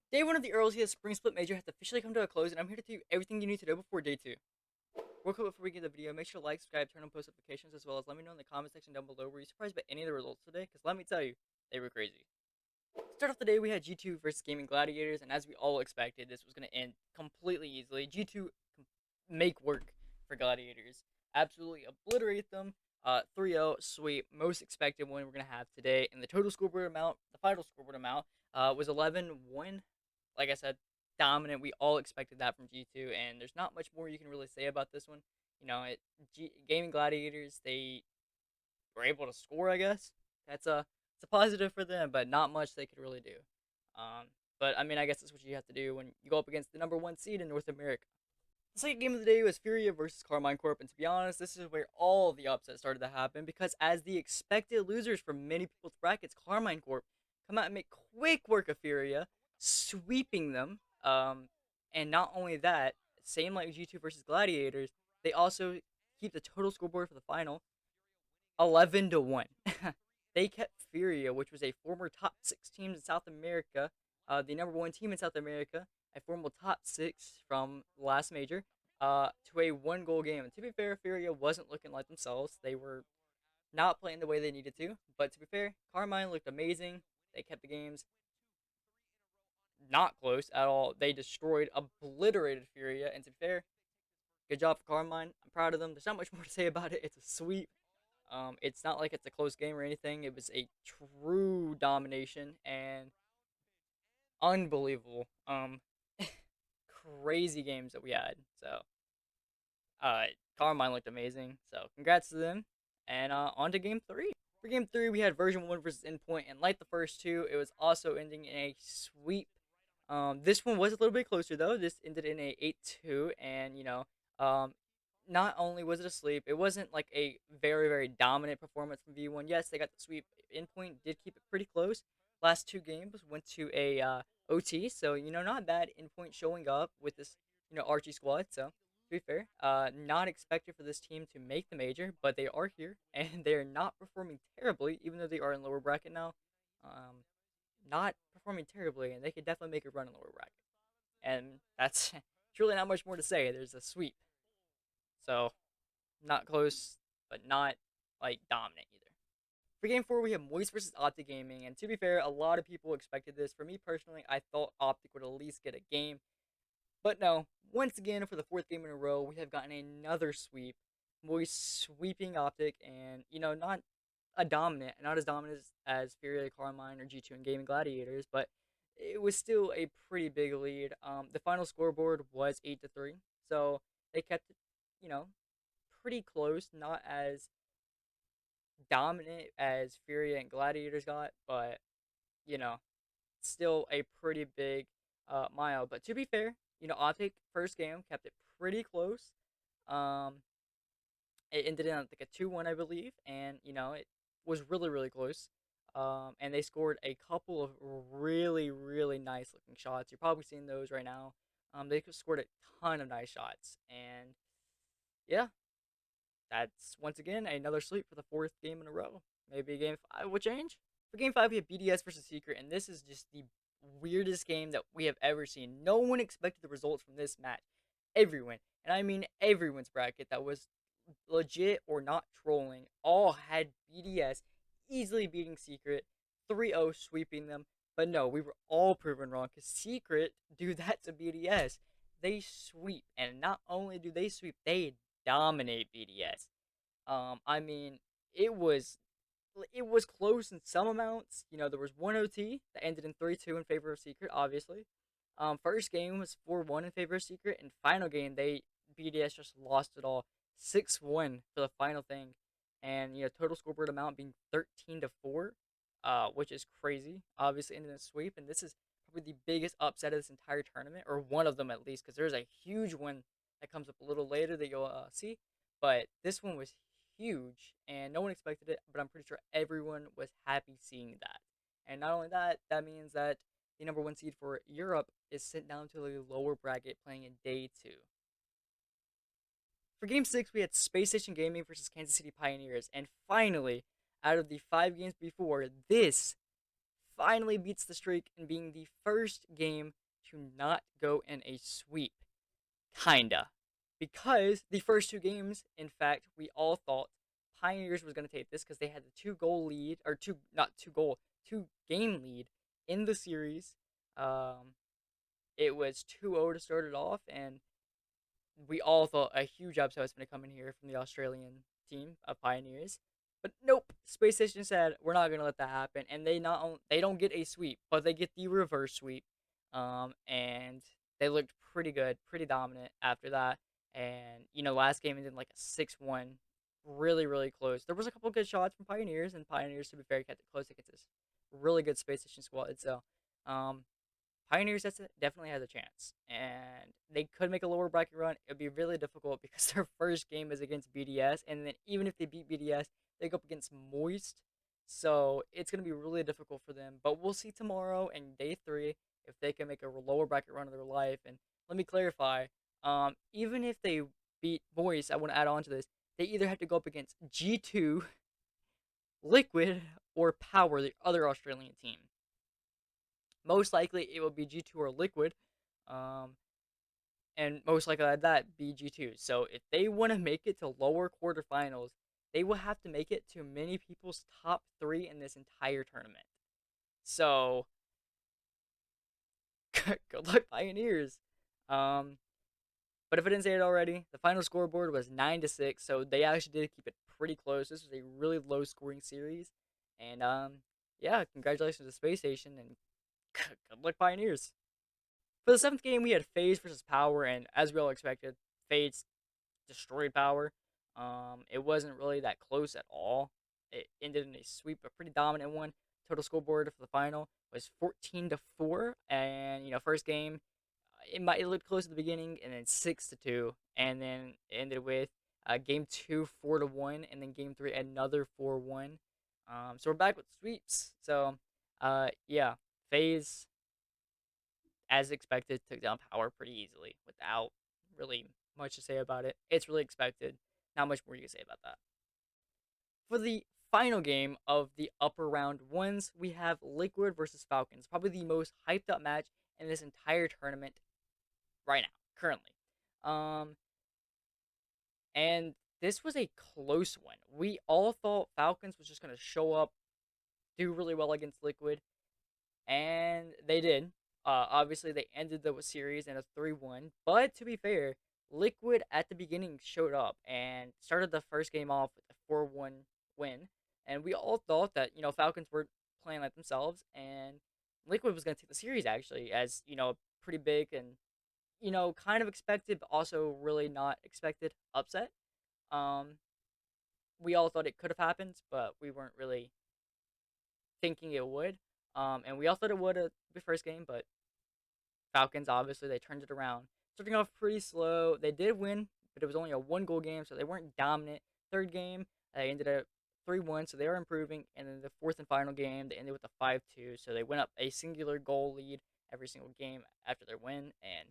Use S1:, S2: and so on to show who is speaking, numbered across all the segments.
S1: Day one of the Rlcs Spring Split Major has officially come to a close, and I'm here to tell you everything you need to know before day two. Real quick before we get the video, make sure to like, subscribe, turn on post notifications, as well as let me know in the comment section down below were you surprised by any of the results today, because let me tell you, they were crazy. To start off the day, we had G2 versus Gaming Gladiators, and as we all expected, this was going to end completely easily. G2 make work for Gladiators, absolutely obliterate them. 3-0 sweep, most expected win we're going to have today, and the total scoreboard amount, the final scoreboard amount, was 11-1. Like I said, dominant. We all expected that from G2, and there's not much more you can really say about this one. Gaming Gladiators, they were able to score, I guess. It's a positive for them, but not much they could really do. Um, but I mean, I guess that's what you have to do when you go up against the number one seed in North America. The second game of the day was Furia versus Carmine Corp, and to be honest, this is where all the upsets started to happen because, as the expected losers from many people's brackets, Carmine Corp come out and make quick work of Furia, sweeping them. And not only that, same like G2 versus Gladiators, they also keep the total scoreboard for the final 11-1. They kept Furia, which was a former top six team in South America, the number one team in South America, a former top six from last major, to a one goal game. And to be fair, Furia wasn't looking like themselves. They were not playing the way they needed to. But to be fair, Carmine looked amazing. They kept the games not close at all. They destroyed, obliterated Furia. And to be fair, good job for Carmine. I'm proud of them. There's not much more to say about it. It's a sweep. It's not like it's a close game or anything. It was a true domination and unbelievable. Crazy games that we had. So, uh, Carmine looked amazing. So, congrats to them. And on to game three. For game three, we had version one versus Endpoint, and like the first two, it was also ending in a sweep. This one was a little bit closer though. This ended in a 8-2, and um, not only was it a sweep, it wasn't like a very dominant performance from V1. Yes, they got the sweep. Endpoint did keep it pretty close. Last two games went to a OT, so not bad. Endpoint showing up with this Archie squad. So to be fair, not expected for this team to make the major, but they are here and they are not performing terribly, even though they are in lower bracket now. Um, not performing terribly, and they could definitely make a run in lower bracket. And that's truly not much more to say. There's a sweep, so not close, but not like dominant either. For game four, we have Moist versus AutoGaming, and to be fair, a lot of people expected this. For me personally, I thought Optic would at least get a game, but no. Once again, for the fourth game in a row, we have gotten another sweep. Moist sweeping Optic, and not a dominant, not as dominant as Furia, Carmine, or G2 and Gaming Gladiators, but it was still a pretty big lead. The final scoreboard was 8-3, so they kept it, you know, pretty close, not as dominant as Furia and Gladiators got, but you know, still a pretty big mile. But to be fair, Optic first game kept it pretty close. Um, it ended in like a 2-1, I believe, and it was really close. And they scored a couple of really nice looking shots. You're probably seeing those right now. They scored a ton of nice shots, and yeah, that's once again another sweep for the fourth game in a row. Maybe game five will change. For game five, we have BDS versus Secret, and this is just the weirdest game that we have ever seen. No one expected the results from this match. Everyone, and I mean everyone's bracket that was legit or not trolling, all had BDS easily beating Secret, 3-0 sweeping them. But no, we were all proven wrong because Secret do that to BDS. They sweep, and not only do they sweep, they dominate BDS. I mean, it was it was close in some amounts. There was one OT that ended in 3-2 in favor of Secret, obviously. First game was 4-1 in favor of Secret, and final game they BDS just lost it all, 6-1 for the final thing, and total scoreboard amount being 13-4, which is crazy. Obviously, ended in a sweep, and this is probably the biggest upset of this entire tournament, or one of them at least, because there's a huge one that comes up a little later that you'll see, but this one was huge, and no one expected it. But I'm pretty sure everyone was happy seeing that. And not only that, that means that the number one seed for Europe is sent down to the lower bracket, playing in day two. For game six, we had Space Station Gaming versus Kansas City Pioneers, and finally, out of the 5 games before, this finally beats the streak in being the first game to not go in a sweep. Kinda. Because the first two games, in fact, we all thought Pioneers was going to take this because they had the 2 goal lead, or not 2 goal, 2 game lead in the series. Um, it was 2-0 to start it off, and we all thought a huge upset was going to come in here from the Australian team of Pioneers. But nope, Space Station said we're not going to let that happen, and they don't get a sweep, but they get the reverse sweep, and they looked pretty good, pretty dominant after that. And last game ended like a 6-1, really close. There was a couple good shots from Pioneers, and Pioneers, to be fair, kept it close against this really good Space Station squad. So, um, Pioneers definitely has a chance, and they could make a lower bracket run. It would be really difficult because their first game is against BDS, and then even if they beat BDS, they go up against Moist. So it's going to be really difficult for them. But we'll see tomorrow and day 3 if they can make a lower bracket run of their life. And let me clarify: even if they beat Moist, I want to add on to this. They either have to go up against G2, Liquid, or Power, the other Australian team. Most likely it will be G2 or Liquid, um, and most likely at that be G2. So if they want to make it to lower quarterfinals, they will have to make it to many people's top 3 in this entire tournament. So good luck, Pioneers. Um, but if I didn't say it already, the final scoreboard was 9-6, so they actually did keep it pretty close. This was a really low scoring series, and yeah, congratulations to Space Station, and good luck, Pioneers. For the 7th game, we had FaZe versus Power, and as we all expected, FaZe destroyed Power. It wasn't really that close at all. It ended in a sweep, a pretty dominant one. Total scoreboard for the final was 14-4, and first game, it looked close at the beginning, and then 6-2, and then it ended with game 2 4-1, and then game 3 another 4-1. So we're back with sweeps. So yeah, FaZe, as expected, took down Power pretty easily without really much to say about it. It's really expected. Not much more you can say about that. For the final game of the upper round ones, we have Liquid versus Falcons. Probably the most hyped up match in this entire tournament right now, currently. Um, and this was a close one. We all thought Falcons was just going to show up, do really well against Liquid, and they did. Obviously, they ended the series in a 3-1. But to be fair, Liquid at the beginning showed up and started the first game off with a 4-1 win. And we all thought that Falcons were playing like themselves, and Liquid was going to take the series actually, as pretty big and kind of expected, but also really not expected upset. Um, we all thought it could have happened, but we weren't really thinking it would. And we all thought it would the first game, but Falcons, obviously, they turned it around. Starting off pretty slow. They did win, but it was only a 1 goal game, so they weren't dominant. Third game, they ended up 3-1, so they were improving. And then the fourth and final game, they ended with a 5-2, so they went up a singular goal lead every single game after their win. And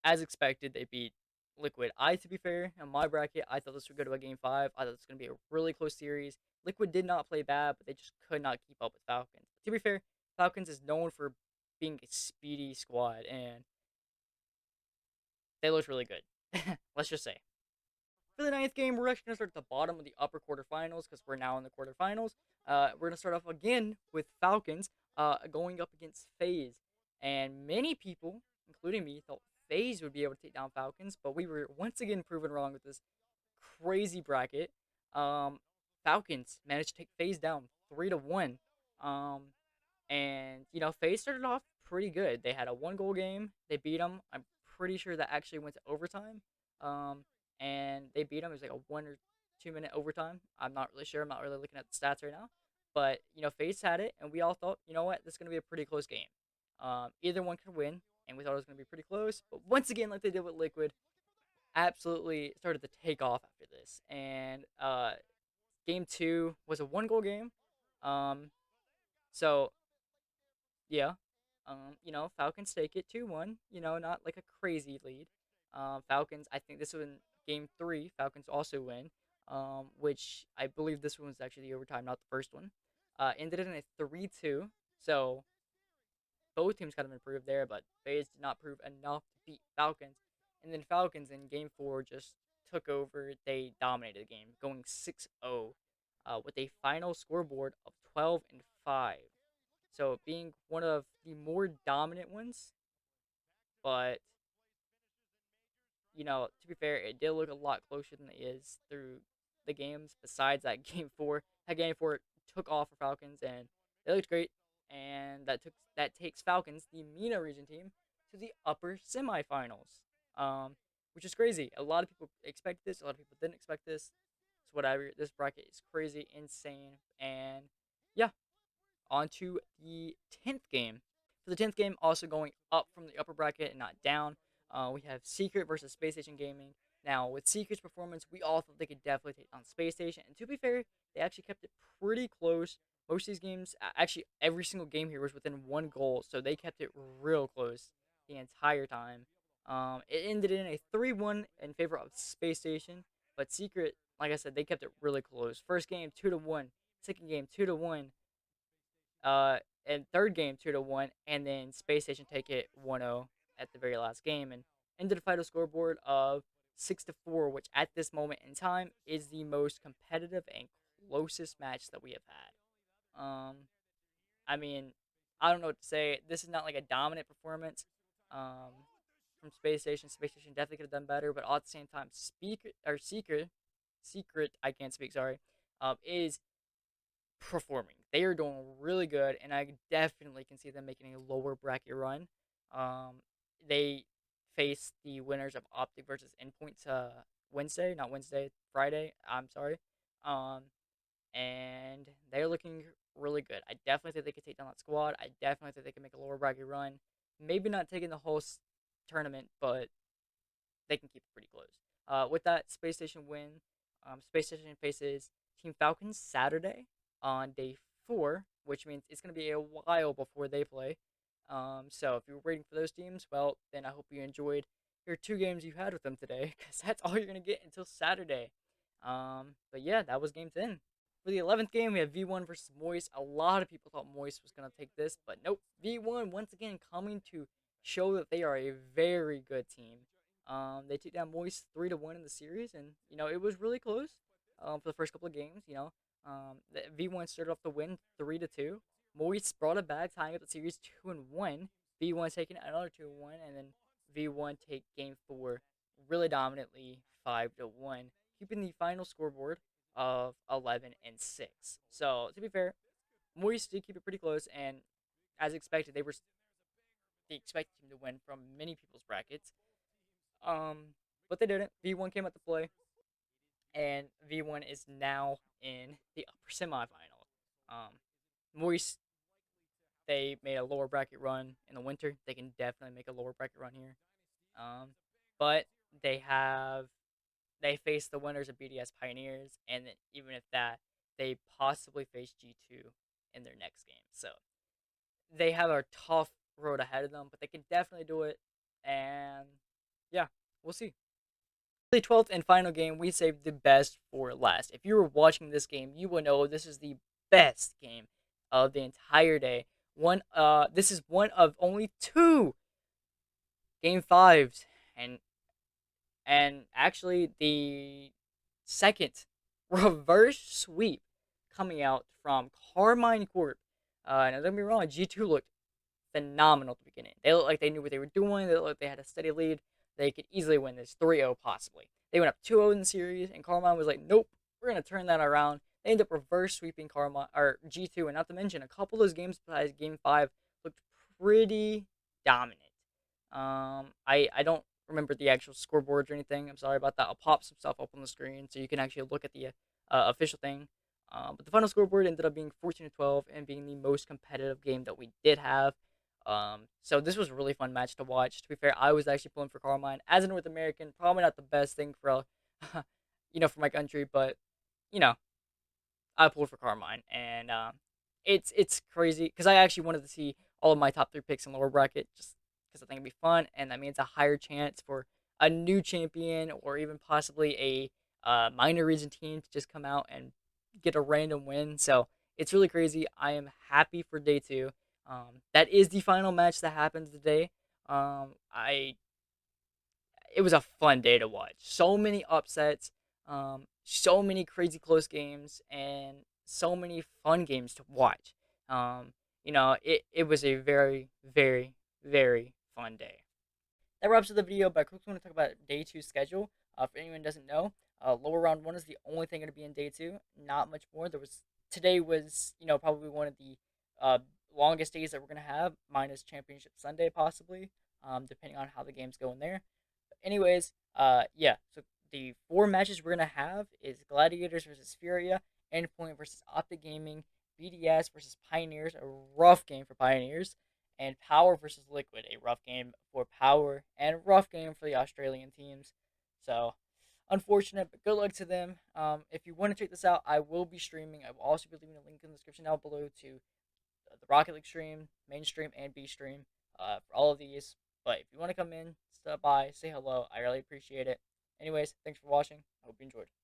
S1: as expected, they beat Liquid. To be fair, in my bracket, I thought this would go to a game 5. I thought this was going to be a really close series. Liquid did not play bad, but they just could not keep up with Falcons. To be fair, Falcons is known for being a speedy squad, and they looked really good. Let's just say. For the 9th game, we're actually going to start at the bottom of the upper quarterfinals because we're now in the quarterfinals. We're going to start off again with Falcons going up against FaZe. And many people, including me, thought FaZe would be able to take down Falcons, but we were once again proven wrong with this crazy bracket. Um, Falcons managed to take FaZe down 3-1. Um, and FaZe started off pretty good. They had a 1 goal game. They beat them. I'm pretty sure that actually went to overtime. Um, and they beat them. It was like a 1 or 2 minute overtime. I'm not really sure. I'm not really looking at the stats right now. But FaZe had it, and we all thought, what, this is gonna be a pretty close game. Either one could win, and we thought it was gonna be pretty close. But once again, like they did with Liquid, absolutely started to take off after this. And game 2 was a 1 goal game. So yeah. Falcons take it 2-1. Not like a crazy lead. Falcons, I think this one, game 3, Falcons also win. Which I believe this one was actually the overtime, not the first one. Ended in a 3-2. So both teams kind of improved there, but FaZe did not prove enough to beat Falcons. And then Falcons in game four just took over. They dominated the game, going 6-0 with a final scoreboard of 12-5. So being one of the more dominant ones, but to be fair, it did look a lot closer than it is through the games. Besides that game four took off for Falcons, and they looked great. And that takes Falcons, the MENA region team, to the upper semifinals, which is crazy. A lot of people expected this. A lot of people didn't expect this. It's whatever. This bracket is crazy, insane, and yeah, on to the 10th game. For the 10th game, also going up from the upper bracket and not down, we have Secret versus Space Station Gaming. Now, with Secret's performance, we all thought they could definitely take on Space Station. And to be fair, they actually kept it pretty close. Most of these games, actually, every single game here was within one goal. So they kept it real close the entire time. It ended in a 3-1 in favor of Space Station. But Secret, like I said, they kept it really close. First game, 2-1. Second game, 2-1. And third game 2-1, and then Space Station take it 1-0 at the very last game, and ended a final scoreboard of 6-4, which at this moment in time is the most competitive and closest match that we have had. I mean, I don't know what to say. This is not like a dominant performance from Space Station. Space Station definitely could have done better, but all at the same time, Secret, I can't speak. Sorry, is performing. They are doing really good, and I definitely can see them making a lower bracket run. They face the winners of Optic versus Endpoint Wednesday, not Wednesday, Friday. I'm sorry. Um, and they're looking really good. I definitely think they could take down that squad. I definitely think they can make a lower bracket run. Maybe not taking the whole tournament, but they can keep it pretty close. With that Space Station win, Space Station faces Team Falcons Saturday on day 4, which means it's going to be a while before they play. So if you're waiting for those teams, well, then I hope you enjoyed your 2 games you had with them today, because that's all you're going to get until Saturday. But yeah, that was game 10. For the 11th game, we have V1 versus Moist. A lot of people thought Moist was going to take this, but nope. V1 once again coming to show that they are a very good team. They took down Moist 3-1 in the series, and it was really close. For the first couple of games, the V1 started off the win 3-2. Moist brought it back, tying up the series 2-1. V1 taking another 2-1, and then V1 take game 4 really dominantly 5-1, keeping the final scoreboard of 11-6. So to be fair, Moist did keep it pretty close, and as expected, they were the expected team to win from many people's brackets. But they didn't. V1 came out to play, and V1 is now in the upper semifinal. Moist, they made a lower bracket run in the winter. They can definitely make a lower bracket run here. But they face the winners of BDS Pioneers, and then even if that, they possibly face G2 in their next game. So they have a tough road ahead of them, but they can definitely do it. And yeah, we'll see. The 12th and final game, we saved the best for last. If you were watching this game, you will know this is the best game of the entire day. This is one of only 2 game 5s, and actually the second reverse sweep coming out from Carmine Corp. Now don't get me wrong, G2 looked phenomenal at the beginning. They looked like they knew what they were doing. They looked like they had a steady lead. They could easily win this 3-0 possibly. They went up 2-0 in the series, and Carmine was like, nope, we're going to turn that around. They ended up reverse sweeping Carmine, or G2, and not to mention, a couple of those games besides Game 5 looked pretty dominant. I don't remember the actual scoreboards or anything. I'm sorry about that. I'll pop some stuff up on the screen so you can actually look at the official thing. But the final scoreboard ended up being 14-12 and being the most competitive game that we did have. So this was a really fun match to watch. To be fair, I was actually pulling for Carmine as a North American. Probably not the best thing for, for my country, but you know, I pulled for Carmine, and it's crazy because I actually wanted to see all of my top 3 picks in lower bracket just because I think it'd be fun, and that means a higher chance for a new champion or even possibly a minor region team to just come out and get a random win. So it's really crazy. I am happy for day 2. That is the final match that happened today. I It was a fun day to watch. So many upsets, so many crazy close games, and so many fun games to watch. Um, it was a very, very, very fun day. That wraps up the video, but I quickly want to talk about day two schedule. For anyone who doesn't know, lower round one is the only thing going to be in day two. Not much more. Today was probably one of the uh, longest days that we're going to have, minus Championship Sunday possibly, depending on how the games go in there. Anyways, yeah. So the four matches we're gonna have is Gladiators versus Furia, Endpoint versus AutoGaming, BDS versus Pioneers, a rough game for Pioneers, and Power versus Liquid, a rough game for Power, and a rough game for the Australian teams. So unfortunate, but good luck to them. If you want to check this out, I will be streaming. I will also be leaving a link in the description down below to the Rocket League stream, main stream, and B stream for all of these. But if you want to come in, stop by, say hello, I really appreciate it. Anyways, thanks for watching. I hope you enjoyed.